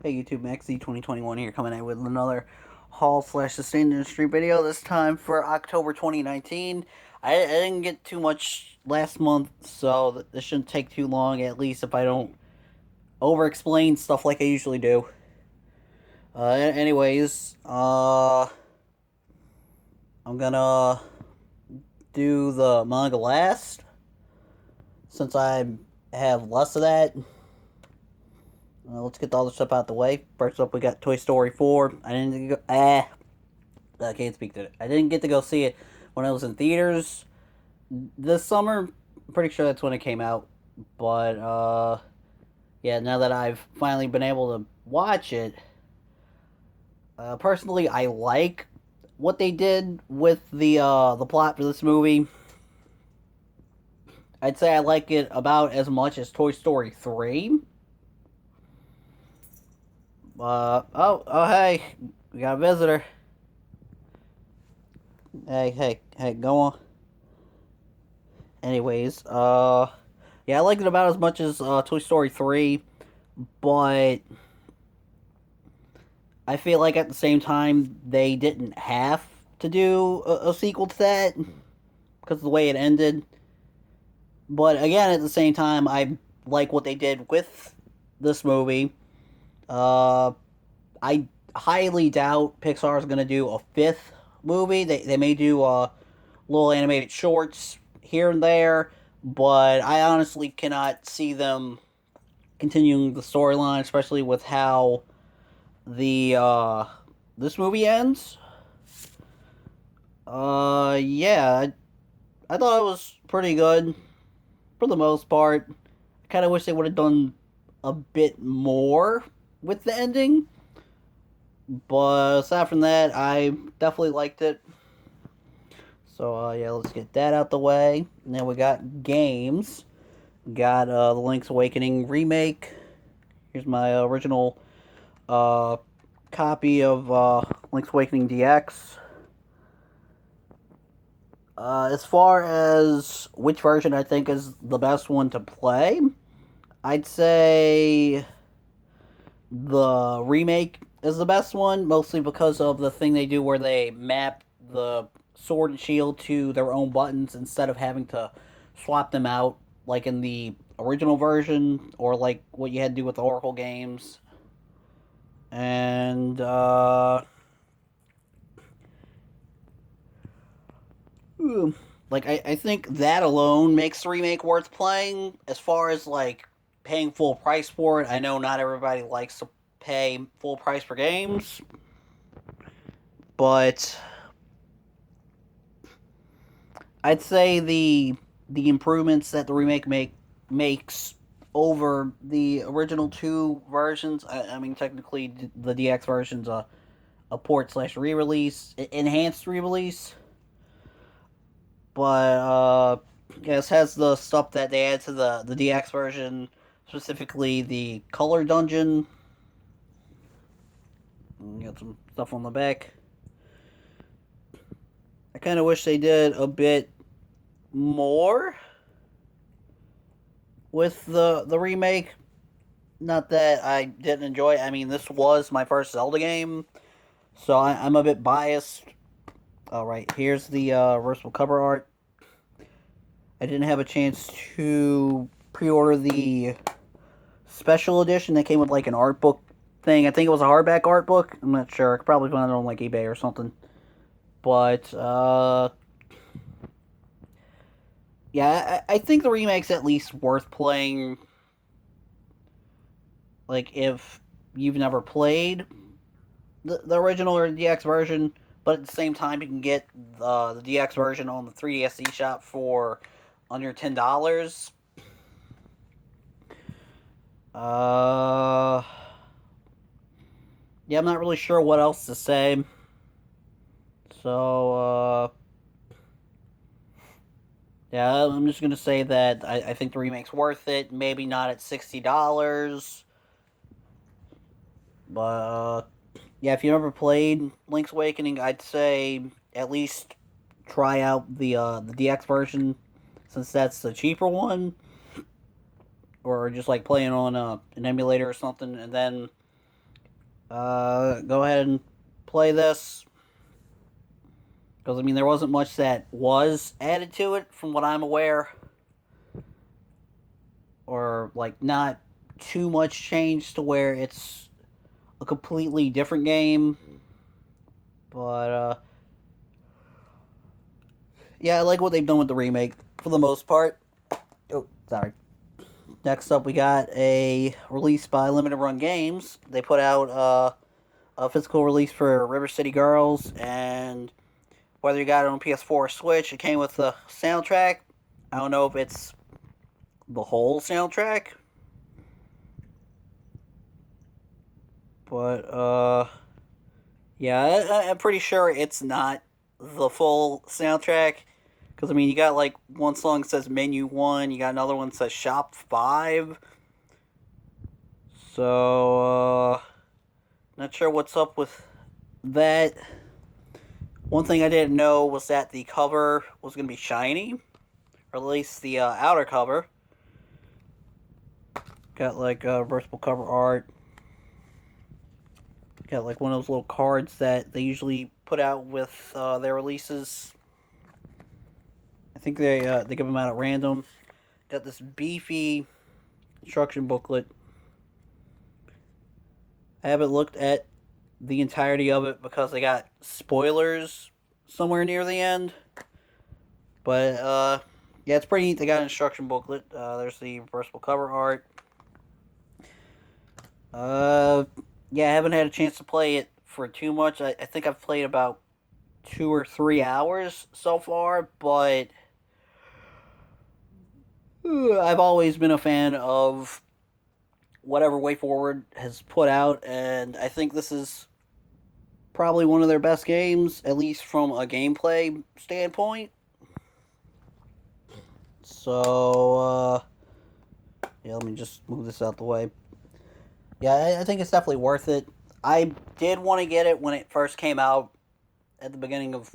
Hey YouTube, MaxZ2021 here, coming at with another haul slash sustained industry video. This time for October 2019. I didn't get too much last month, so this shouldn't take too long. At least if I don't over explain stuff like I usually do. Anyways, I'm gonna do the manga last since I have less of that. Let's get all this stuff out the way. First up, we got Toy Story 4. I didn't go. I can't speak to it. I didn't get to go see it when it was in theaters this summer. I'm pretty sure that's when it came out. But yeah, now that I've finally been able to watch it, personally, I like what they did with the plot for this movie. I'd say I like it about as much as Toy Story 3. Hey, we got a visitor. Hey, go on. Anyways, yeah, I liked it about as much as Toy Story 3, but I feel like at the same time they didn't have to do a sequel to that because of the way it ended. But again, at the same time, I like what they did with this movie. Uh, I highly doubt Pixar is going to do a fifth movie. They may do little animated shorts here and there, but I honestly cannot see them continuing the storyline, especially with how the this movie ends. Yeah, I thought it was pretty good for the most part. I kind of wish they would have done a bit more with the ending, but aside from that, I definitely liked it. So yeah, let's get that out the way. Now we got games. Got the Link's Awakening remake. Here's my original uh, copy of Link's Awakening DX. As far as which version I think is the best one to play, I'd say the remake is the best one, mostly because of the thing they do where they map the sword and shield to their own buttons instead of having to swap them out like in the original version or like what you had to do with the Oracle games. And like I think that alone makes the remake worth playing. As far as like paying full price for it, I know not everybody likes to pay full price for games, but I'd say the improvements that the remake makes over the original two versions. I mean, technically, the DX version's a port slash re release, enhanced re release, but yeah, this has the stuff that they add to the DX version, specifically the color dungeon. Got some stuff on the back. I kind of wish they did a bit more with the remake. Not that I didn't enjoy it. I mean, this was my first Zelda game, so I'm a bit biased. All right, here's the reversible cover art. I didn't have a chance to pre-order the special edition that came with like an art book thing. I think it was a hardback art book. I'm not sure. I could probably find it on like eBay or something. But yeah, I think the remake's at least worth playing. Like if you've never played the original or the DX version, but at the same time you can get the DX version on the 3DS eShop for under $10. Uh, yeah, I'm not really sure what else to say. So, yeah, I'm just gonna say that I think the remake's worth it. Maybe not at $60, but yeah, if you never played Link's Awakening, I'd say at least try out the DX version, since that's the cheaper one, or just like playing on an emulator or something, and then go ahead and play this. Because, I mean, there wasn't much that was added to it from what I'm aware. Or, like, not too much change to where it's a completely different game. But, yeah, I like what they've done with the remake for the most part. Oh, sorry. Next up, we got a release by Limited Run Games. They put out a physical release for River City Girls, and whether you got it on PS4 or Switch, it came with the soundtrack. I don't know if it's the whole soundtrack, but yeah, I'm pretty sure it's not the full soundtrack. Because, I mean, you got like one song that says Menu 1, you got another one that says Shop 5. So, not sure what's up with that. One thing I didn't know was that the cover was going to be shiny, or at least the outer cover. Got like reversible cover art. Got like one of those little cards that they usually put out with their releases. I think they give them out at random. Got this beefy instruction booklet. I haven't looked at the entirety of it because they got spoilers somewhere near the end. But yeah, it's pretty neat. They got an instruction booklet. There's the reversible cover art. Uh, yeah, I haven't had a chance to play it for too much. I think I've played about 2 or 3 hours so far, but I've always been a fan of whatever Way Forward has put out, and I think this is probably one of their best games, at least from a gameplay standpoint. So, yeah, let me just move this out the way. Yeah, I think it's definitely worth it. I did want to get it when it first came out at the beginning of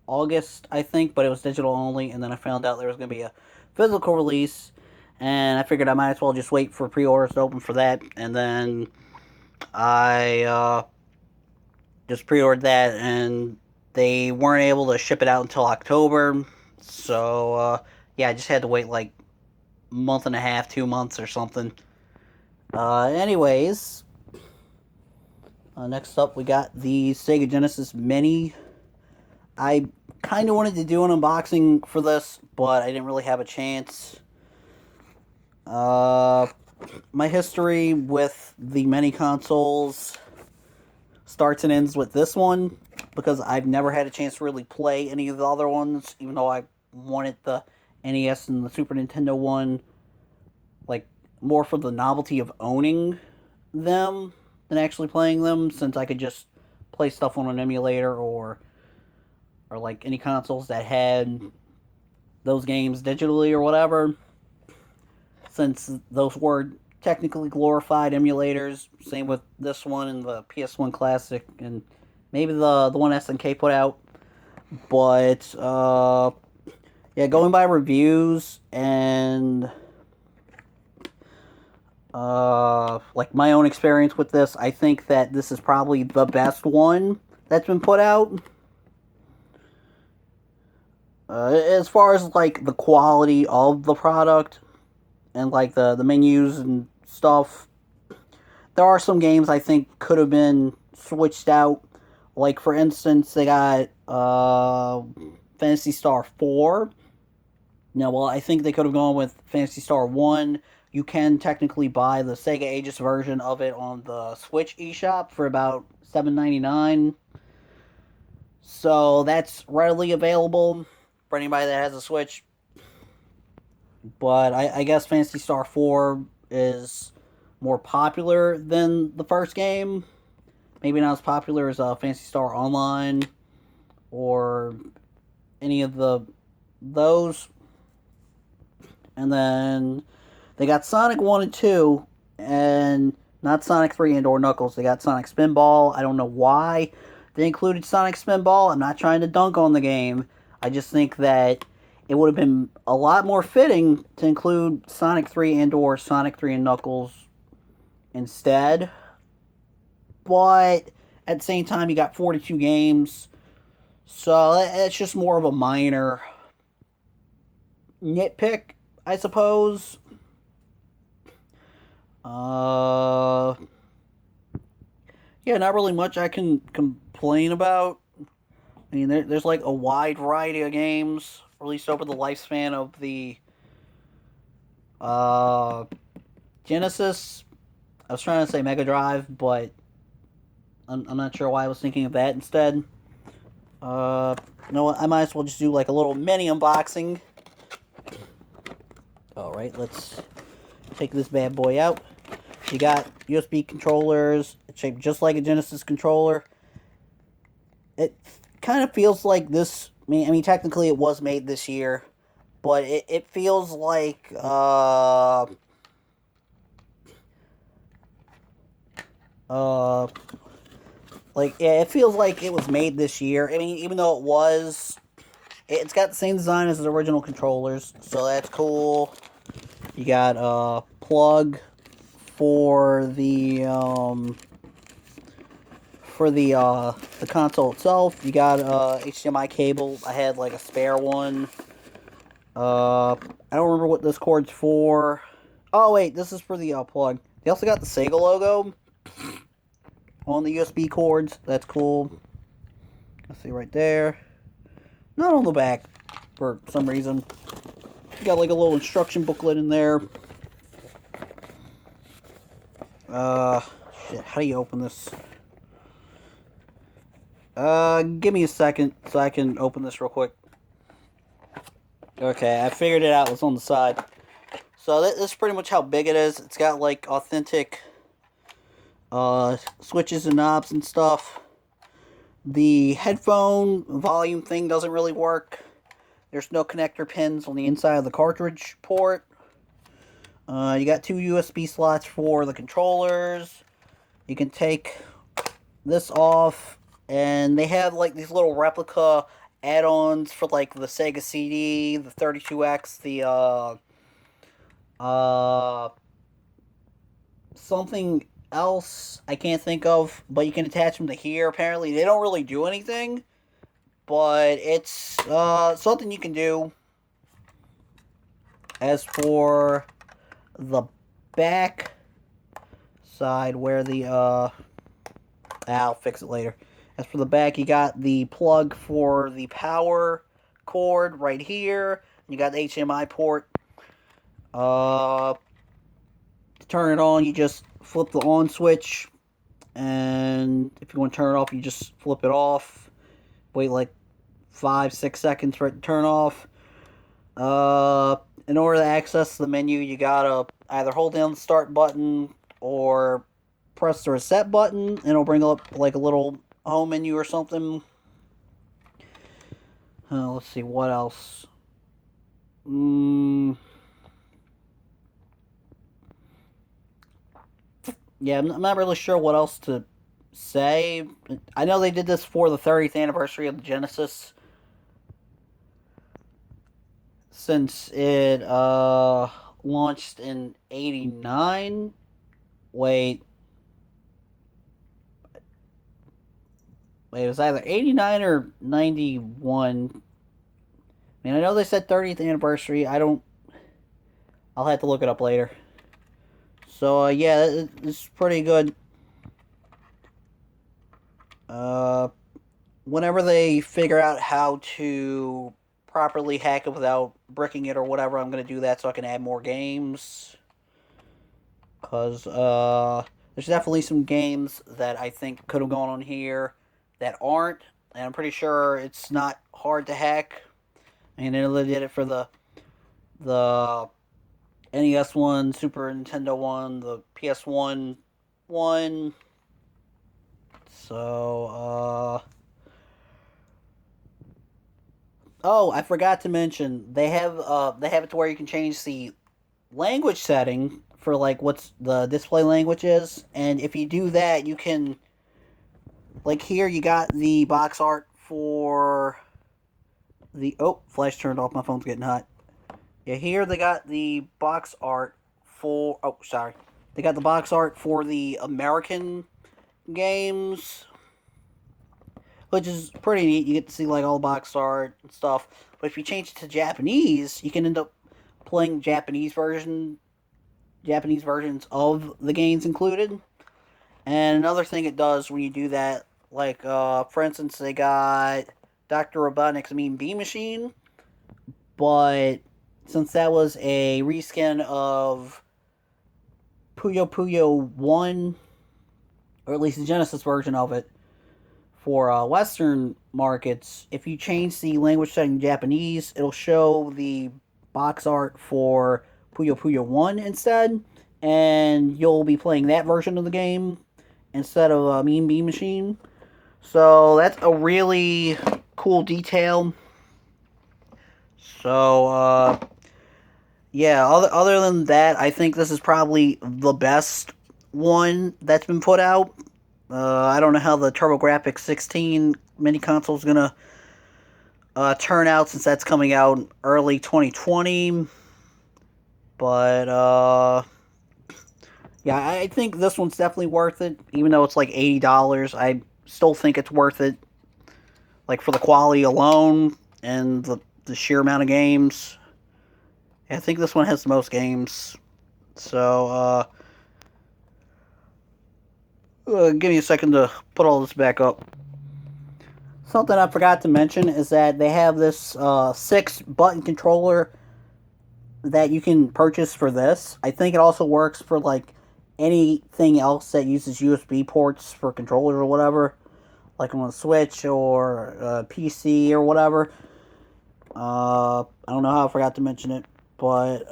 August, I think, but it was digital only, and then I found out there was going to be a physical release, and I figured I might as well just wait for pre-orders to open for that, and then I just pre-ordered that, and they weren't able to ship it out until October, so yeah, I just had to wait like a month and a half, 2 months or something. Anyways, next up we got the Sega Genesis Mini. I kind of wanted to do an unboxing for this, but I didn't really have a chance. Uh, my history with the mini consoles starts and ends with this one because I've never had a chance to really play any of the other ones, even though I wanted the NES and the Super Nintendo one, like, more for the novelty of owning them than actually playing them, since I could just play stuff on an emulator or like any consoles that had those games digitally or whatever, since those were technically glorified emulators. Same with this one and the PS1 Classic and maybe the one SNK put out. But yeah, going by reviews and like my own experience with this, I think that this is probably the best one that's been put out. As far as like the quality of the product and like the menus and stuff, there are some games I think could have been switched out. Like for instance, they got Phantasy Star 4. Now, well, I think they could have gone with Phantasy Star 1. You can technically buy the Sega Aegis version of it on the Switch eShop for about $7.99. So that's readily available for anybody that has a Switch. But I guess Phantasy Star 4 is more popular than the first game. Maybe not as popular as Phantasy Star Online or any of those. And then they got Sonic 1 and 2, and not Sonic 3 and or Knuckles. They got Sonic Spinball. I don't know why they included Sonic Spinball. I'm not trying to dunk on the game. I just think that it would have been a lot more fitting to include Sonic 3 and or Sonic 3 and Knuckles instead. but at the same time, you got 42 games, so it's just more of a minor nitpick, I suppose. Uh, yeah, not really much I can complain about. I mean, there's like a wide variety of games released over the lifespan of the uh, Genesis. I was trying to say Mega Drive, but I'm not sure why I was thinking of that instead. You know what? I might as well just do like a little mini unboxing. All right, let's take this bad boy out. You got USB controllers. It's shaped just like a Genesis controller. It kind of feels like this. I mean, technically it was made this year, but it feels uh like yeah, it feels like it was made this year. I mean, even though it was, it's got the same design as the original controllers, so that's cool. You got a plug for the console itself. You got a HDMI cable. I had like a spare one. I don't remember what this cord's for. Oh wait, this is for the plug. They also got the Sega logo on the USB cords. That's cool. Let's see right there. Not on the back for some reason. You got like a little instruction booklet in there. Uh, shit. How do you open this? Give me a second so I can open this real quick. Okay, I figured it out. It's on the side. So this is pretty much how big it is. It's got like authentic switches and knobs and stuff. The headphone volume thing doesn't really work. There's no connector pins on the inside of the cartridge port. You got two USB slots for the controllers. You can take this off, and they have like these little replica add-ons for like the Sega CD, the 32X, the uh something else I can't think of, but you can attach them to here. Apparently, they don't really do anything, but it's something you can do. As for the back side, where the I'll fix it later. As for the back, you got the plug for the power cord right here. You got the HDMI port. To turn it on, you just flip the on switch, and if you want to turn it off, you just flip it off. Wait like 5-6 seconds for it to turn off. In order to access the menu, you gotta either hold down the start button or press the reset button, and it'll bring up like a little home menu or something. Let's see what else. Yeah, I'm not really sure what else to say. I know they did this for the 30th anniversary of the Genesis, since it launched in '89. Wait, it was either '89 or '91. I mean, I know they said 30th anniversary. I don't. I'll have to look it up later. So yeah, it's pretty good. Uh, Whenever they figure out how to properly hack it without bricking it or whatever, I'm gonna do that so I can add more games. Cause there's definitely some games that I think could have gone on here that aren't, and I'm pretty sure it's not hard to hack. And they did it for the NES one, Super Nintendo one, the PS1 one. So oh, I forgot to mention they have it to where you can change the language setting for like what's the display language is, and if you do that, you can, like, here you got the box art for the, oh, flash turned off, my phone's getting hot. Yeah, here they got the box art for, oh, sorry, they got the box art for the American games, which is pretty neat. You get to see like all the box art and stuff. But if you change it to Japanese, you can end up playing Japanese versions of the games included. And another thing it does when you do that, like for instance, they got Doctor Robotnik's Mean Bean Machine, but since that was a reskin of Puyo Puyo One, or at least the Genesis version of it, for Western markets, if you change the language setting to Japanese, it'll show the box art for Puyo Puyo 1 instead, and you'll be playing that version of the game instead of Mean Bean Machine. So that's a really cool detail. So, yeah, other than that, I think this is probably the best one that's been put out. I don't know how the TurboGrafx 16 mini console is gonna turn out since that's coming out early 2020. But yeah, I think this one's definitely worth it. Even though it's like $80, I still think it's worth it. Like for the quality alone and the sheer amount of games. I think this one has the most games. So give me a second to put all this back up. Something I forgot to mention is that they have this 6-button controller that you can purchase for this. I think it also works for like anything else that uses USB ports for controllers or whatever, like on a Switch or a PC or whatever. I don't know how I forgot to mention it, but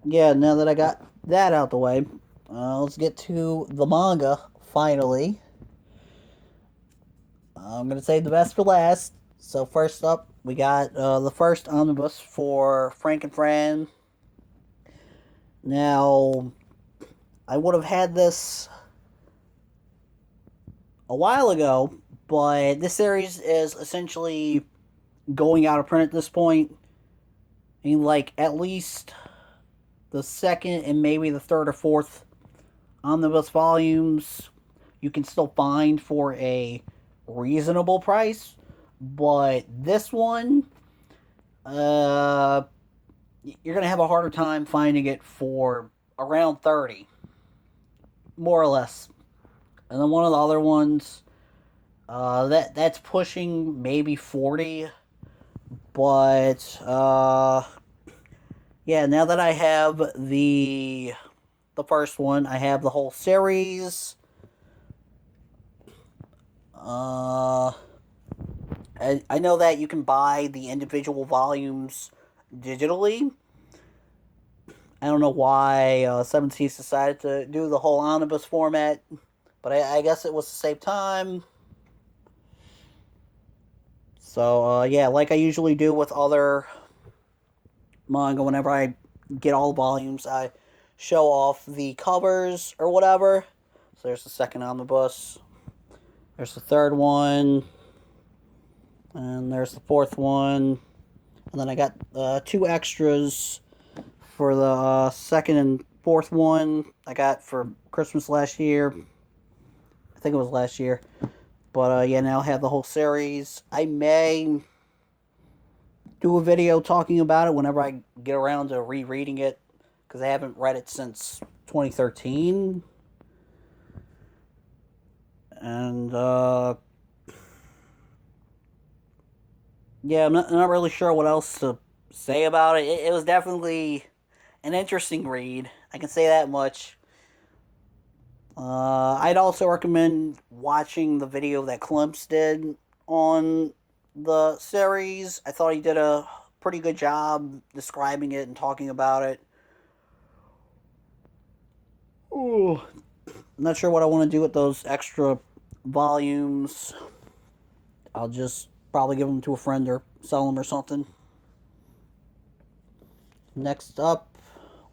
yeah. Now that I got that out the way, let's get to the manga finally. I'm gonna save the best for last. So first up, we got the first omnibus for Frank and Fran. Now, I would have had this a while ago, but this series is essentially going out of print at this point. I mean, like at least the second and maybe the third or fourth omnibus volumes you can still find for a reasonable price, but this one, uh, you're gonna have a harder time finding it for around 30, more or less. And then one of the other ones, that's pushing maybe 40, but yeah. Now that I have the first one, I have the whole series. Uh, I know that you can buy the individual volumes digitally. I don't know why Seven Seas decided to do the whole omnibus format, but I guess it was to save time. So yeah, like I usually do with other manga, whenever I get all the volumes, I show off the covers or whatever. So there's the second omnibus. There's the third one, and there's the fourth one, and then I got two extras for the second and fourth one I got for Christmas last year. I think it was last year. But yeah, now I have the whole series. I may do a video talking about it whenever I get around to rereading it, because I haven't read it since 2013. And yeah, I'm not really sure what else to say about it. It was definitely an interesting read. I can say that much. I'd also recommend watching the video that Klimps did on the series. I thought he did a pretty good job describing it and talking about it. Ooh. I'm not sure what I want to do with those extra volumes. I'll just probably give them to a friend or sell them or something. Next up,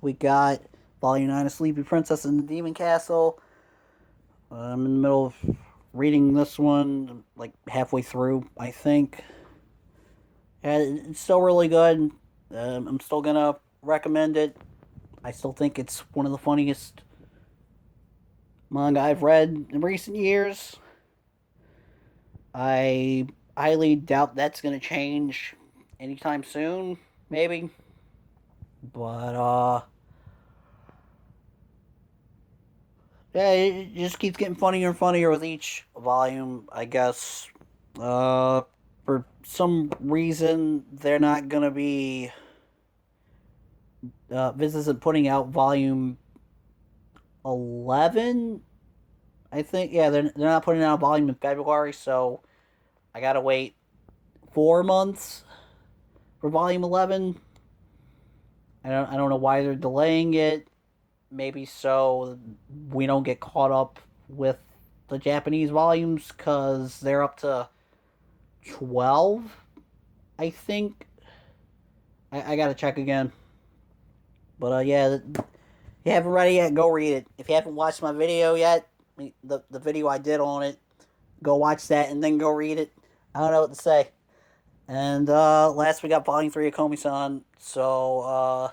we got Volume 9 of Sleepy Princess and the Demon Castle. I'm in the middle of reading this one, like halfway through, I think. And it's still really good. I'm still gonna recommend it. I still think it's one of the funniest manga I've read in recent years. I highly doubt that's going to change anytime soon, maybe. But, yeah, it just keeps getting funnier and funnier with each volume, I guess. Uh, for some reason, they're not going to be. Viz isn't putting out volume 11, I think. Yeah, they're not putting out a volume in February, so I gotta wait 4 months for volume 11. I don't know why they're delaying it. Maybe so we don't get caught up with the Japanese volumes because they're up to 12, I think. I gotta check again. But yeah, if you haven't read it yet, go read it. If you haven't watched my video yet, the video I did on it, go watch that and then go read it. I don't know what to say. And last we got Volume 3 of Komi-san. So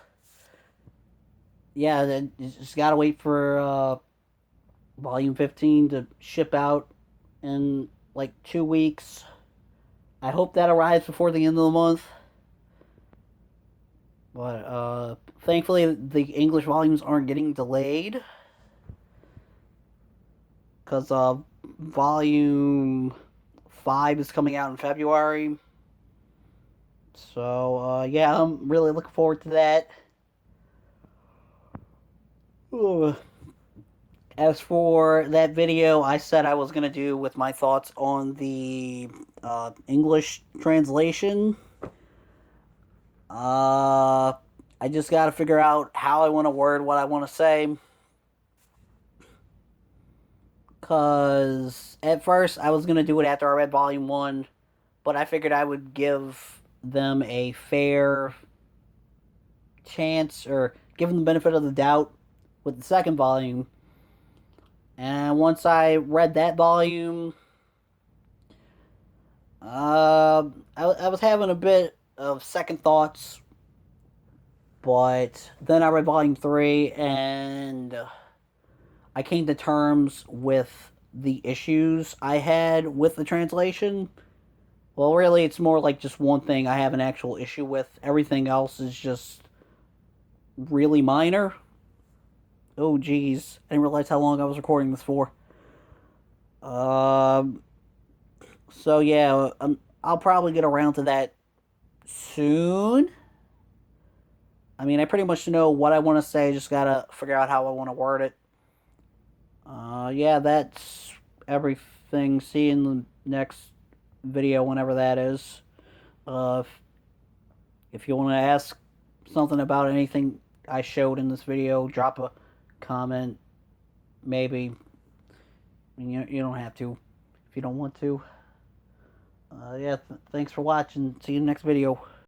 yeah, then you just gotta wait for Volume 15 to ship out in like 2 weeks. I hope that arrives before the end of the month. But thankfully, the English volumes aren't getting delayed. Because Volume 5 is coming out in February. So, yeah, I'm really looking forward to that. Ooh. As for that video I said I was going to do with my thoughts on the English translation, I just got to figure out how I want to word what I want to say. Because at first I was going to do it after I read Volume 1, but I figured I would give them a fair chance or give them the benefit of the doubt with the second volume. And once I read that volume, I was having a bit of second thoughts, but then I read Volume 3 and I came to terms with the issues I had with the translation. Well, really, it's more like just one thing I have an actual issue with. Everything else is just really minor. Oh, geez. I didn't realize how long I was recording this for. Um, so, yeah, I'll probably get around to that soon. I mean, I pretty much know what I want to say. Just gotta figure out how I want to word it. Yeah, that's everything. See you in the next video, whenever that is. If you want to ask something about anything I showed in this video, drop a comment. Maybe. You don't have to if you don't want to. Yeah, thanks for watching. See you in the next video.